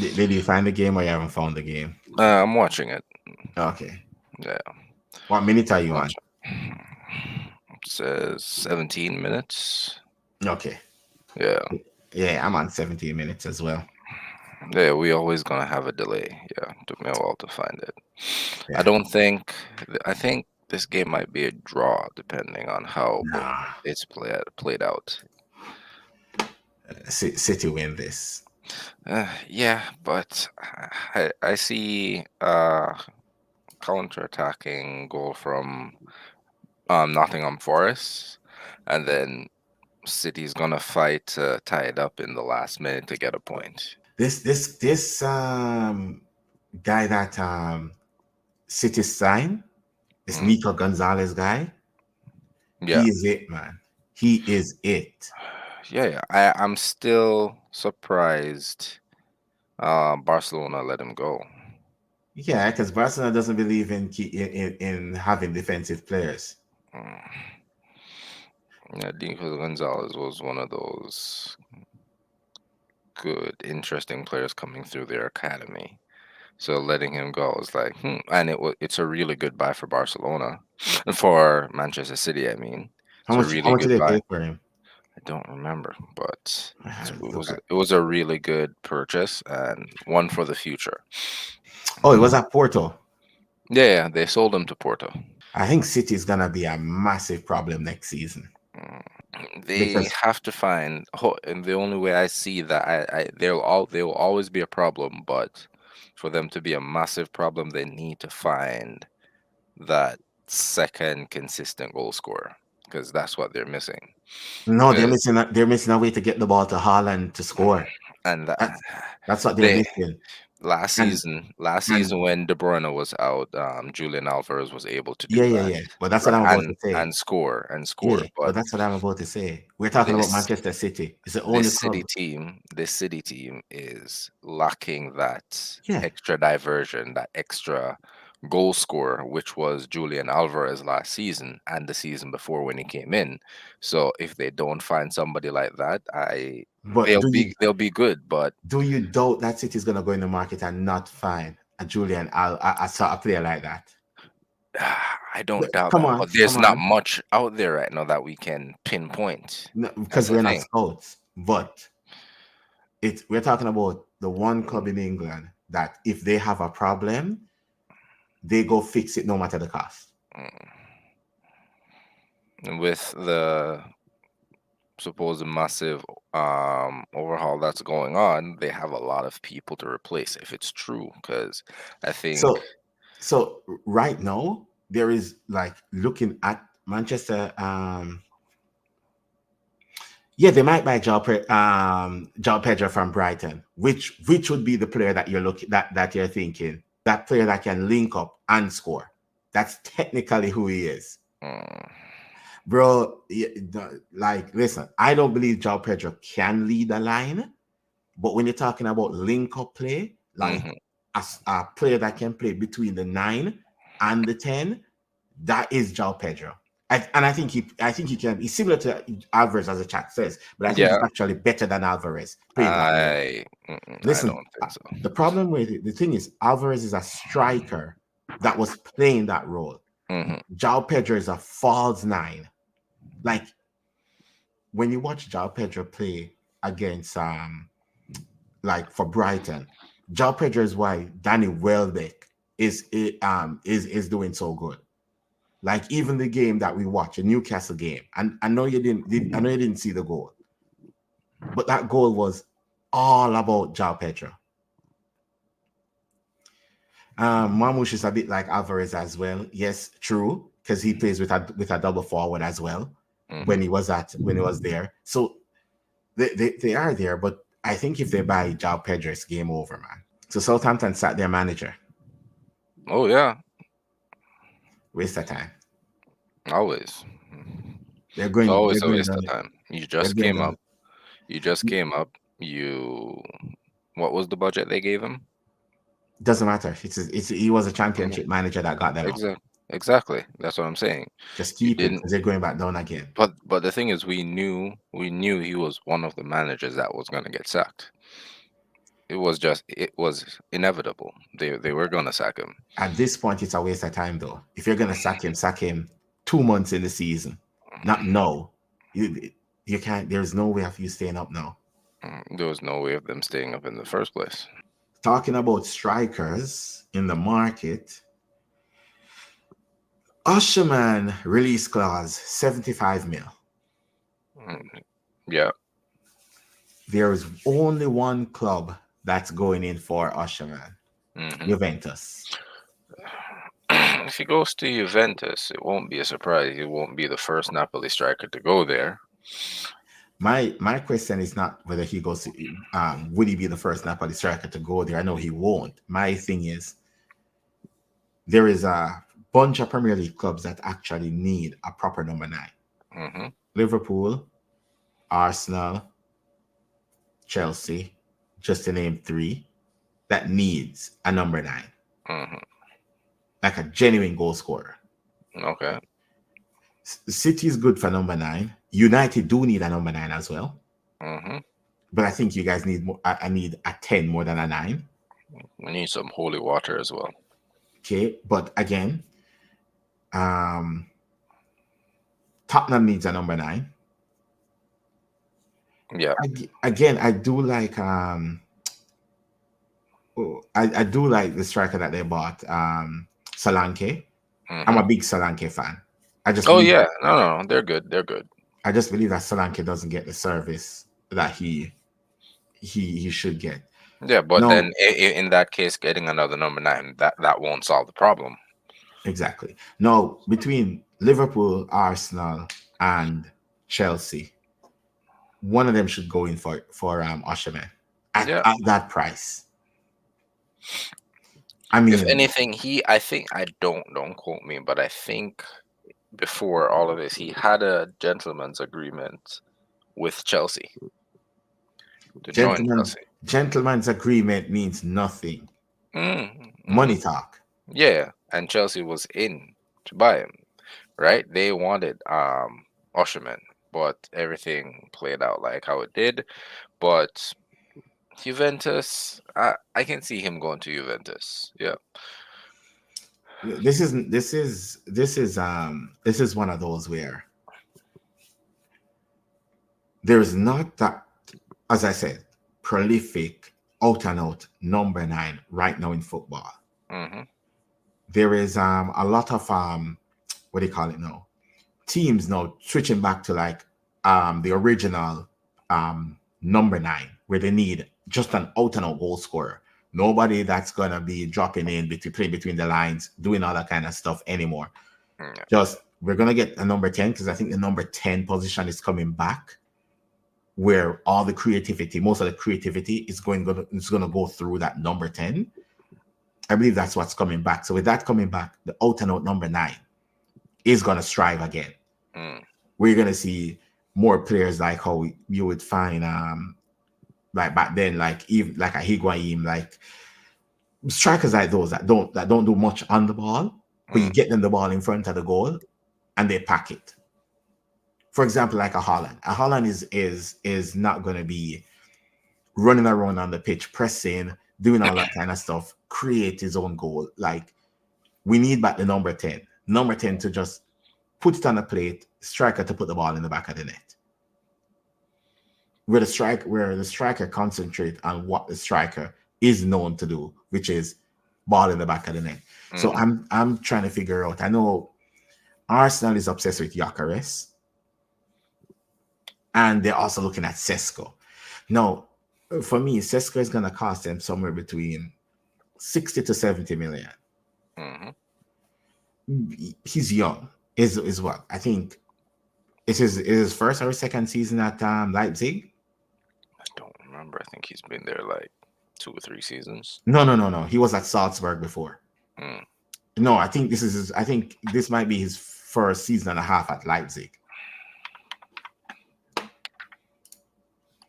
Did you find the game or you haven't found the game? I'm watching it. Okay. Yeah, What minute are you on? watch it says 17 minutes. Okay. Yeah, Yeah, I'm on 17 minutes as well. yeah, we always gonna have a delay. Yeah, took me a while to find it. I Yeah. don't think. I think this game might be a draw depending on how Nah. it's played out. City win this. Yeah, but I see counter-attacking goal from Nottingham Forest, and then City's gonna fight to tie it up in the last minute to get a point. This guy that City signed, this Mm. Nico Gonzalez guy, Yeah, he is it, man. He is it. yeah. I'm still surprised. Barcelona let him go. Yeah, because Barcelona doesn't believe in having defensive players. Mm. Yeah, Nico Gonzalez was one of those good, interesting players coming through their academy. So letting him go is like, and it's a really good buy for Barcelona, for Manchester City. I mean, How it's a much? How really much did good they buy. pay for him? I don't remember, but it Look was at. it was a really good purchase and one for the future. Oh, it was at Porto. Yeah, yeah, they sold him to Porto. I think City is gonna be a massive problem next season Mm. They because have to find, and the only way I see that they'll always be a problem, but for them to be a massive problem, they need to find that second consistent goal scorer because that's what they're missing. no, they're 'Cause- missing. They're missing a way to get the ball to Haaland to score. And That's that's what they're they missing. And last and season when De Bruyne was out, Julian Alvarez was able to yeah, do yeah, that, yeah. But that's what right? I'm about to say. And Yeah, score. but But that's what I'm about to say. We're talking about this Manchester City. It's the only club. this city team is lacking that Yeah, extra diversion, that extra goal scorer, which was Julian Alvarez last season and the season before when he came in. So if they don't find somebody like that, but they'll be good, but do you doubt that City is gonna go in the market and not find a Julian a sort of player like that? I don't doubt Come that. on, But come there's not on. much out there right now that we can pinpoint. No, That's because the we're not thing. scouts. But we're talking about the one club in England that if they have a problem, they go fix it no matter the cost. Mm. With the supposed massive overhaul that's going on, they have a lot of people to replace if it's true. Because I think, So right now there is like looking at Manchester. Yeah, they might buy João Pedro from Brighton, which would be the player that you're looking that you're thinking, that player that can link up and score. That's technically who he is, mm, bro. Like, listen, I don't believe João Pedro can lead a line, but when you're talking about link up play, like mhm. a player that can play between the 9 and the 10, that is João Pedro. And I think he can. He's similar to Alvarez, as the chat says, but I think he's Yeah, actually better than Alvarez playing that role. I Listen, don't think so. the problem with it, the thing is, Alvarez is a striker that was playing that role. Hmm. João Pedro is a false nine. Like, when you watch João Pedro play against like for Brighton, João Pedro is why Danny Welbeck is doing so good. Like, even the game that we watched, a Newcastle game, and I know you didn't see the goal, but that goal was all about João Pedro. Marmoush is a bit like Alvarez as well. Yes, true, because he plays with a double forward as well Hmm. when he was there. So they are there, but I think if they buy João Pedro, it's game over, man. So Southampton sat their manager. Oh yeah, Waste of time. always. It's They're always a going waste down of time. You they're just going came down up. You just came up. You, what was the budget they gave him? doesn't matter. He was a Mhm. championship manager that got them up. Exactly. That's what I'm saying. Just You keep it didn't. because they're going back down again. But the thing is, we knew he was one of the managers that was going to get sacked. it was inevitable. They were gonna sack him. At this point, it's a waste of time, though. If you're gonna sack him 2 months in the season, not no. You you can't. There's no way of you staying up now. There was no way of them staying up in the first place. Talking about strikers in the market, Osimhen release clause 75 mil. Mm, yeah. There is only one club that's going in for Osimhen, Hmm. Juventus. If he goes to Juventus, it won't be a surprise. He won't be the first Napoli striker to go there. My question is not whether he goes to would he be the first Napoli striker to go there. I know he won't. My thing is there is a bunch of Premier League clubs that actually need a proper number 9. Hmm. Liverpool, Arsenal, Chelsea, just to name 3, that needs a number 9, Hmm. like a genuine goal scorer. Okay. City is good for number 9. United do need a number 9 as well. Hmm. But I think you guys need more. I need a 10 more than a 9. We need some holy water as well. Okay. But again, um, Tottenham needs a number 9. Yeah. Again, I do like I do like the striker that they bought, Solanke. I'm a Hmm. big Solanke fan. I just Oh believe yeah. No, they're good. They're good. I just believe that Solanke doesn't get the service that he should get. Yeah, but No, then in that case, getting another number 9, that won't solve the problem. exactly. No, between Liverpool, Arsenal, and Chelsea, one of them should go in for Osimhen Yeah. at that price. I If mean, anything, I think I don't quote me, but I think before all of this, he had a gentleman's agreement with Chelsea to join gentlemen, Chelsea. gentleman's agreement means nothing. Mm-hmm. Money talk. Yeah, and Chelsea was in to buy him, right? They wanted Osimhen, but everything played out like how it did. But Juventus, I can see him going to Juventus. Yeah. This is one of those where there's not that, as I said, prolific out and out number 9 right now in football. Mm-hmm. There is a lot of what do you call it now? Teams now switching back to like the original number 9, where they need just an out and out goal scorer. Nobody that's gonna be dropping in between the lines, doing all that kind of stuff anymore. Yeah. Just we're gonna get a number 10 because I think the number 10 position is coming back, where all the creativity, most of the creativity is gonna go through that number 10. I believe that's what's coming back. So with that coming back, the out and out number 9 is gonna strive again. Mm. We're gonna see more players like how you would find like back then, like even like a Higuain, like strikers like those that don't do much on the ball, but you Mm. get them the ball in front of the goal and they pack it. For example, like a Holland. A Holland is not gonna be running around on the pitch, pressing, doing all that kind of stuff, create his own goal. Like we need back the number 10. Number 10 to just put it on the plate, striker to put the ball in the back of the net. Where the striker concentrate on what the striker is known to do, which is ball in the back of the net. So Mm-hmm. I'm trying to figure out. I know Arsenal is obsessed with Gyökeres, and they're also looking at Sesko. Now, for me, Sesko is going to cost them somewhere between 60 to 70 million. Mm-hmm. He's young. Is what I think. Is his first or second season at Leipzig? I don't remember. I think he's been there like 2 or 3 seasons. No. He was at Salzburg before. Mm. No, I think I think this might be his first season and a half at Leipzig.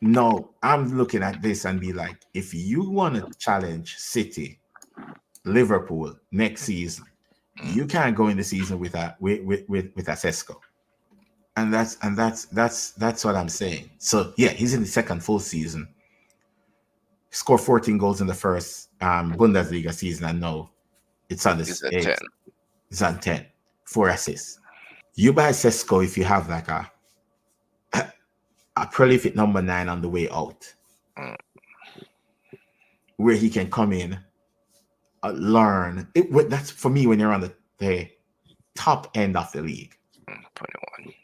No, I'm looking at this and be like, if you want to challenge City, Liverpool next season, Mm. you can't go in the season with a Sesko. And that's what I'm saying. So yeah, he's in the second full season. scored 14 goals in the first Bundesliga season, and now it's on Is this. at 10. It's on 10, 4 assists. You buy Sesko if you have like a prolific number 9 on the way out, Mm, where he can come in, learn. That's for me when you're on the top end of the league. 21.